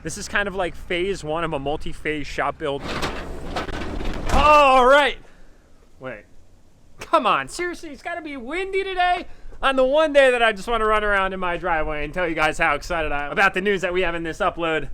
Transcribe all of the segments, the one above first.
This is kind of like phase one of a multi-phase shop build. All right. Wait. Come on, seriously, it's gotta be windy today? On the one day that I just want to run around in my driveway and tell you guys how excited I am about the news that we have in this upload.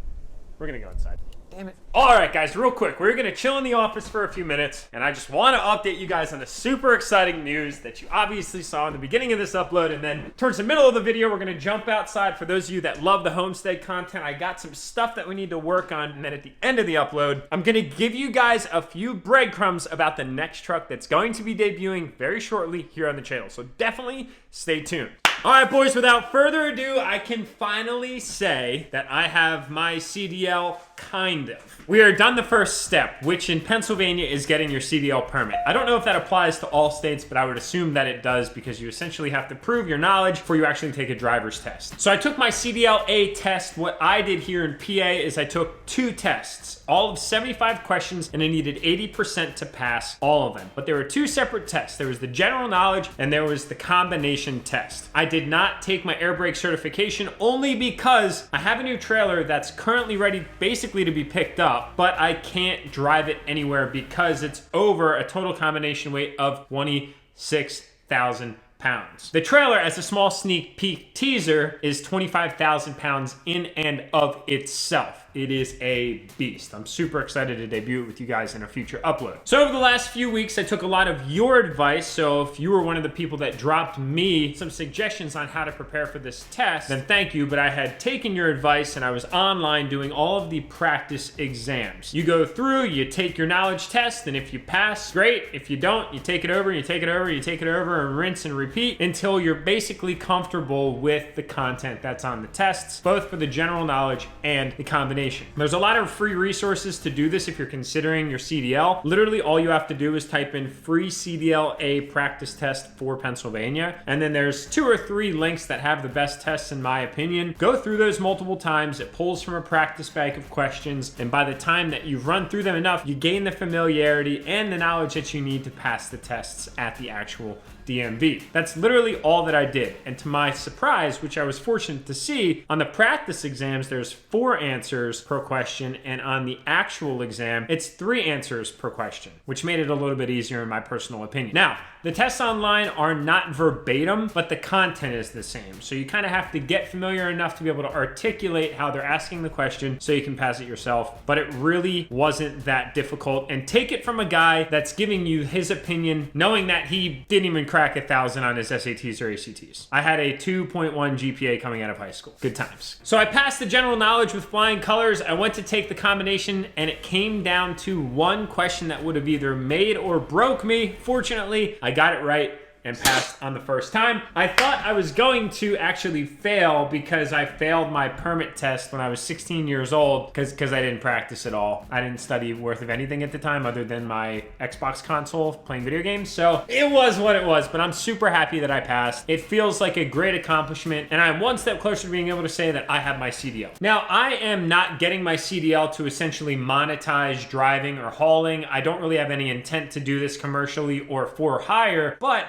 We're gonna go inside. Damn it. All right, guys, real quick. We're gonna chill in the office for a few minutes, and I just wanna update you guys on the super exciting news that you obviously saw in the beginning of this upload, and then towards the middle of the video, we're gonna jump outside. For those of you that love the homestead content, I got some stuff that we need to work on, and then at the end of the upload, I'm gonna give you guys a few breadcrumbs about the next truck that's going to be debuting very shortly here on the channel, so definitely stay tuned. All right, boys, without further ado, I can finally say that I have my CDL, kind of. We are done the first step, which in Pennsylvania is getting your CDL permit. I don't know if that applies to all states, but I would assume that it does because you essentially have to prove your knowledge before you actually take a driver's test. So I took my CDL-A test. What I did here in PA is I took 2 tests, all of 75 questions, and I needed 80% to pass all of them. But there were 2 separate tests. There was the general knowledge and there was the combination test. I did not take my air brake certification only because I have a new trailer that's currently ready basically to be picked up, but I can't drive it anywhere because it's over a total combination weight of 26,000 pounds. The trailer, as a small sneak peek teaser, is 25,000 pounds in and of itself. It is a beast. I'm super excited to debut it with you guys in a future upload. So over the last few weeks, I took a lot of your advice. So if you were one of the people that dropped me some suggestions on how to prepare for this test, then thank you. But I had taken your advice and I was online doing all of the practice exams. You go through, you take your knowledge test, and if you pass, great. If you don't, you take it over, and you take it over, you take it over, and rinse and repeat until you're basically comfortable with the content that's on the tests, both for the general knowledge and the combination. There's a lot of free resources to do this if you're considering your CDL. Literally all you have to do is type in free CDL-A practice test for Pennsylvania, and then there's 2 or 3 links that have the best tests in my opinion. Go through those multiple times. It pulls from a practice bank of questions, and by the time that you've run through them enough, you gain the familiarity and the knowledge that you need to pass the tests at the actual DMV. That's literally all that I did. And to my surprise, which I was fortunate to see, on the practice exams, there's 4 answers per question, and on the actual exam, it's 3 answers per question, which made it a little bit easier in my personal opinion. Now, the tests online are not verbatim, but the content is the same. So you kind of have to get familiar enough to be able to articulate how they're asking the question so you can pass it yourself. But it really wasn't that difficult. And take it from a guy that's giving you his opinion, knowing that he didn't even crack 1,000 on his SATs or ACTs. I had a 2.1 GPA coming out of high school. Good times. So I passed the general knowledge with flying colors. I went to take the combination, and it came down to 1 question that would have either made or broke me. Fortunately, I got it right and passed on the first time. I thought I was going to actually fail because I failed my permit test when I was 16 years old because I didn't practice at all. I didn't study worth of anything at the time other than my Xbox console playing video games. So it was what it was, but I'm super happy that I passed. It feels like a great accomplishment, and I'm one step closer to being able to say that I have my CDL. Now, I am not getting my CDL to essentially monetize driving or hauling. I don't really have any intent to do this commercially or for hire, but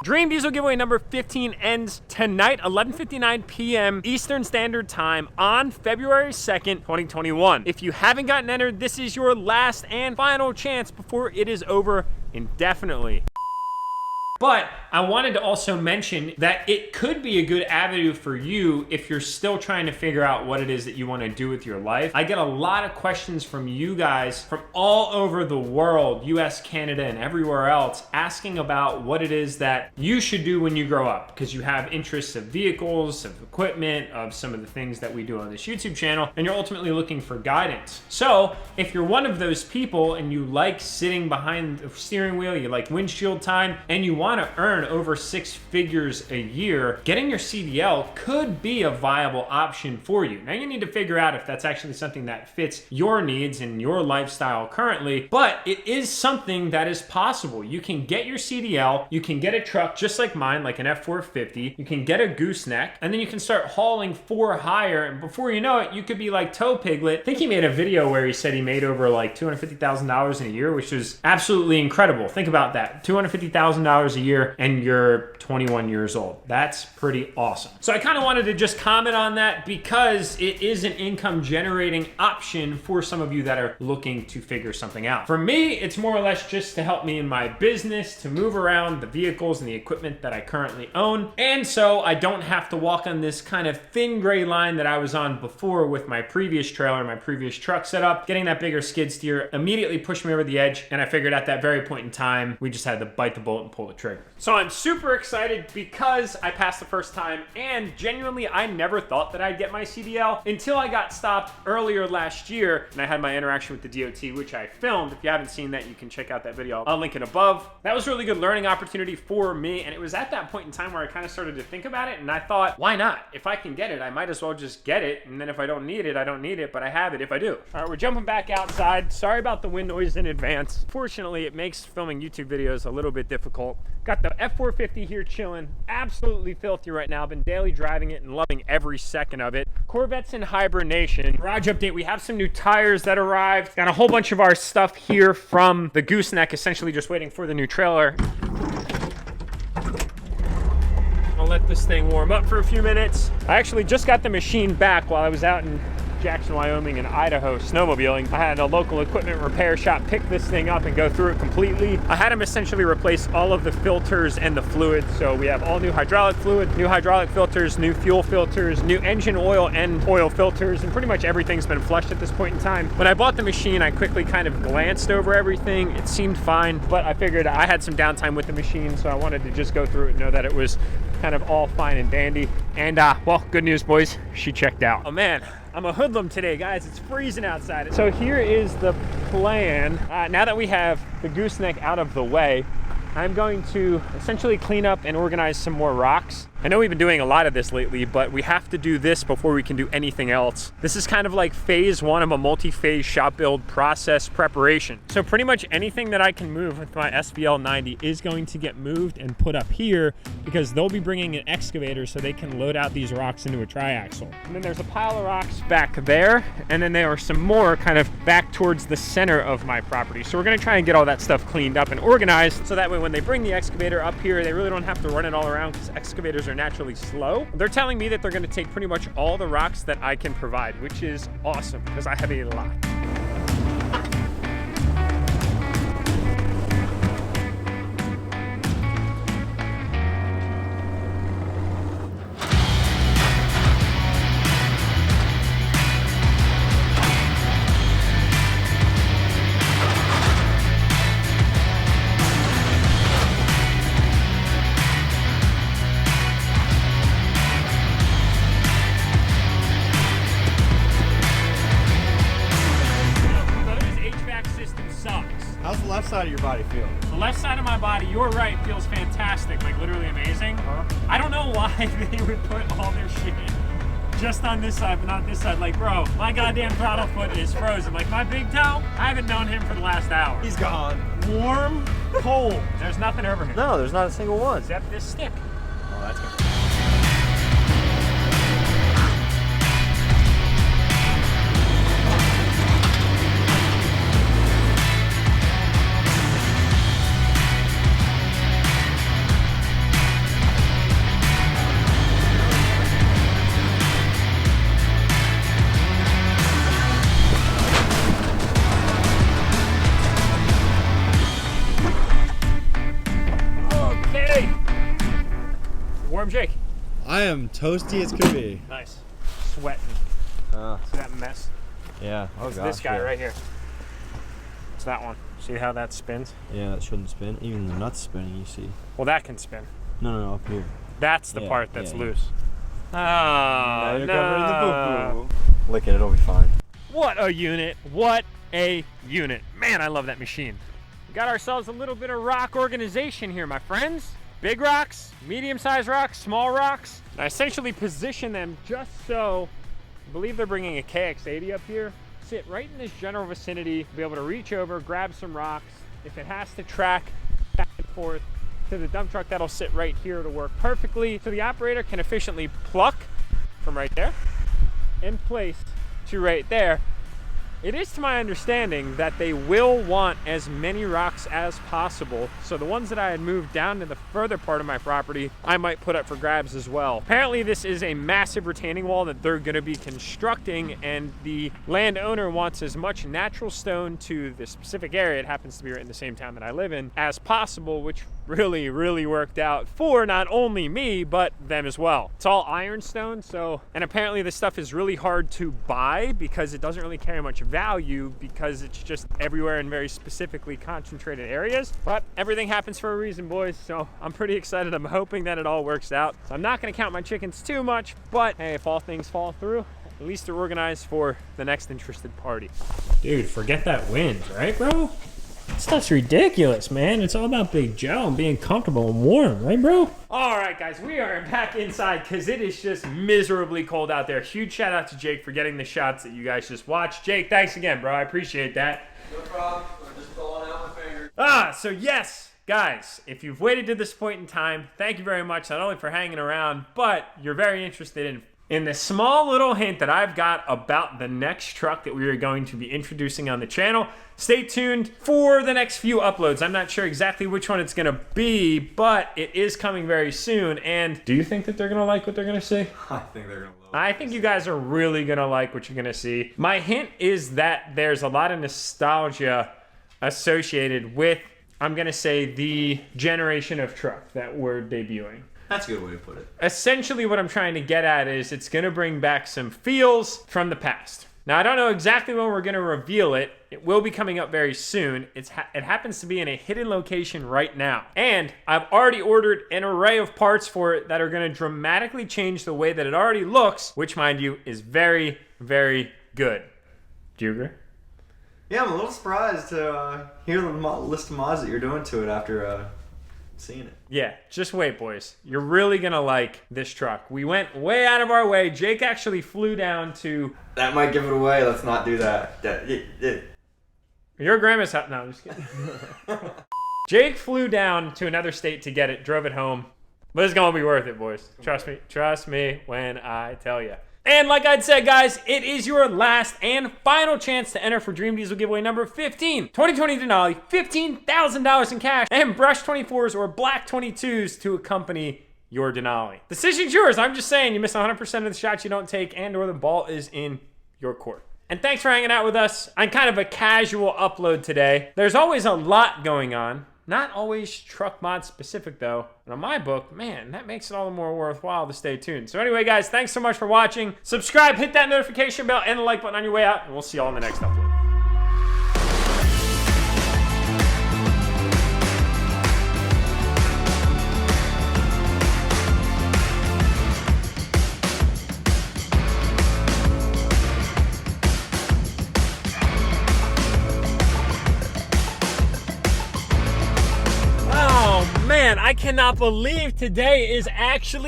Dream Diesel giveaway number 15 ends tonight, 11:59 p.m. Eastern Standard Time on February 2nd, 2021. If you haven't gotten entered, this is your last and final chance before it is over indefinitely. But I wanted to also mention that it could be a good avenue for you if you're still trying to figure out what it is that you want to do with your life. I get a lot of questions from you guys from all over the world, US, Canada, and everywhere else, asking about what it is that you should do when you grow up, because you have interests of vehicles, of equipment, of some of the things that we do on this YouTube channel, and you're ultimately looking for guidance. So if you're one of those people and you like sitting behind the steering wheel, you like windshield time, and you want to earn over 6 figures a year, getting your CDL could be a viable option for you. Now you need to figure out if that's actually something that fits your needs and your lifestyle currently, but it is something that is possible. You can get your CDL, you can get a truck just like mine, like an F450, you can get a gooseneck, and then you can start hauling for hire, and before you know it, you could be like Toe Piglet. I think he made a video where he said he made over like $250,000 in a year, which is absolutely incredible. Think about that, $250,000 a a year and you're 21 years old. That's pretty awesome. So I kind of wanted to just comment on that because it is an income generating option for some of you that are looking to figure something out. For me, it's more or less just to help me in my business to move around the vehicles and the equipment that I currently own. And so I don't have to walk on this kind of thin gray line that I was on before with my previous trailer, my previous truck setup. Getting that bigger skid steer immediately pushed me over the edge, and I figured at that very point in time, we just had to bite the bullet and pull the trigger. So I'm super excited because I passed the first time, and genuinely, I never thought that I'd get my CDL until I got stopped earlier last year, and I had my interaction with the DOT, which I filmed. If you haven't seen that, you can check out that video. I'll link it above. That was a really good learning opportunity for me, and it was at that point in time where I kind of started to think about it, and I thought, why not? If I can get it, I might as well just get it, and then if I don't need it, I don't need it, but I have it if I do. All right, we're jumping back outside. Sorry about the wind noise in advance. Fortunately, it makes filming YouTube videos a little bit difficult. Got the F450 here chilling, absolutely filthy right now. Been daily driving it and loving every second of it. Corvette's in hibernation. Garage update, we have some new tires that arrived. Got a whole bunch of our stuff here from the gooseneck, essentially just waiting for the new trailer. I'll let this thing warm up for a few minutes. I actually just got the machine back while I was out in Jackson, Wyoming and Idaho snowmobiling. I had a local equipment repair shop pick this thing up and go through it completely. I had them essentially replace all of the filters and the fluids. So we have all new hydraulic fluid, new hydraulic filters, new fuel filters, new engine oil and oil filters, and pretty much everything's been flushed at this point in time. When I bought the machine, I quickly kind of glanced over everything. It seemed fine, but I figured I had some downtime with the machine, so I wanted to just go through it and know that it was kind of all fine and dandy. And well, good news, boys, she checked out. Oh man, I'm a hoodlum today, guys. It's freezing outside. So here is the plan. Now that we have the gooseneck out of the way, I'm going to essentially clean up and organize some more rocks. I know we've been doing a lot of this lately, but we have to do this before we can do anything else. This is kind of like phase one of a multi-phase shop build process preparation. So pretty much anything that I can move with my SVL 90 is going to get moved and put up here because they'll be bringing an excavator so they can load out these rocks into a triaxle. And then there's a pile of rocks back there, and then there are some more kind of back towards the center of my property. So we're gonna try and get all that stuff cleaned up and organized so that way when they bring the excavator up here, they really don't have to run it all around because excavators are naturally slow. They're telling me that they're going to take pretty much all the rocks that I can provide, which is awesome because I have a lot. How's the left side of your body feel? The left side of my body, you're right, feels fantastic, like literally amazing. I don't know why they would put all their shit just on this side, but not this side. Like, bro, my goddamn throttle foot is frozen. Like, my big toe, I haven't known him for the last hour. He's gone. Warm, cold. There's nothing over here. No, there's not a single one. Except this stick. Oh, that's good. Warm Jake. I am toasty as could be. Nice. Sweating. See that mess? Yeah. Oh, It's gosh. this guy yeah. right here. It's that one. See how that spins? Yeah, that shouldn't spin. Even the nuts spinning, you see. Well, that can spin. No, up here. That's the Yeah, part that's yeah. loose. Oh, Now you're covering the no. boo-boo. Lick it, it'll be fine. What a unit. What a unit. Man, I love that machine. We got ourselves a little bit of rock organization here, my friends. Big rocks, medium-sized rocks, small rocks. I essentially position them just so, I believe they're bringing a KX80 up here, sit right in this general vicinity, be able to reach over, grab some rocks. If it has to track back and forth to the dump truck, that'll sit right here to work perfectly. So the operator can efficiently pluck from right there and place to right there. it is to my understanding that they will want as many rocks as possible. So the ones that I had moved down to the further part of my property, I might put up for grabs as well. Apparently this is a massive retaining wall that they're gonna be constructing, and the landowner wants as much natural stone to the specific area, it happens to be right in the same town that I live in, as possible, which really worked out for not only me, but them as well. It's all ironstone, so, and apparently this stuff is really hard to buy because it doesn't really carry much value because it's just everywhere in very specifically concentrated areas. But everything happens for a reason, boys, so I'm pretty excited. I'm hoping that it all works out. So I'm not gonna count my chickens too much, but hey, if all things fall through, at least they're organized for the next interested party. Dude, forget that wind, right, bro? Stuff's ridiculous, man. It's all about Big Joe and being comfortable and warm, right, bro? All right, guys, we are back inside because it is just miserably cold out there. Huge shout out to Jake for getting the shots that you guys just watched. Jake, thanks again, bro. I appreciate that. No problem. I'm just pulling out my finger. So yes, guys, if you've waited to this point in time, thank you very much, not only for hanging around, but you're very interested in the small little hint that I've got about the next truck that we are going to be introducing on the channel. Stay tuned for the next few uploads. I'm not sure exactly which one it's gonna be, but it is coming very soon. And do you think that they're gonna like what they're gonna see? I think they're gonna love it. I think you guys are really gonna like what you're gonna see. My hint is that there's a lot of nostalgia associated with, I'm gonna say, the generation of truck that we're debuting. That's a good way to put it. Essentially what I'm trying to get at is it's going to bring back some feels from the past. Now, I don't know exactly when we're going to reveal it. It will be coming up very soon. It happens to be in a hidden location right now. And I've already ordered an array of parts for it that are going to dramatically change the way that it already looks, which, mind you, is very good. Do you agree? Yeah, I'm a little surprised to hear the list of mods that you're doing to it after seeing it. Yeah, just wait, boys. You're really gonna like this truck. We went way out of our way. Jake actually flew down to... That might give it away. Let's not do that. Your grandma's house. No, I'm just kidding. Jake flew down to another state to get it, drove it home. But it's gonna be worth it, boys. Trust me when I tell you. And like I'd said, guys, it is your last and final chance to enter for Dream Diesel giveaway number 15. 2020 Denali, $15,000 in cash, and brush 24s or black 22s to accompany your Denali. Decision's yours. I'm just saying, you miss 100% of the shots you don't take, and or the ball is in your court. And thanks for hanging out with us on kind of a casual upload today. There's always a lot going on. Not always truck mod specific though. And on my book, man, that makes it all the more worthwhile to stay tuned. So anyway, guys, thanks so much for watching. Subscribe, hit that notification bell, and the like button on your way out, and we'll see you all in the next upload. Man, I cannot believe today is actually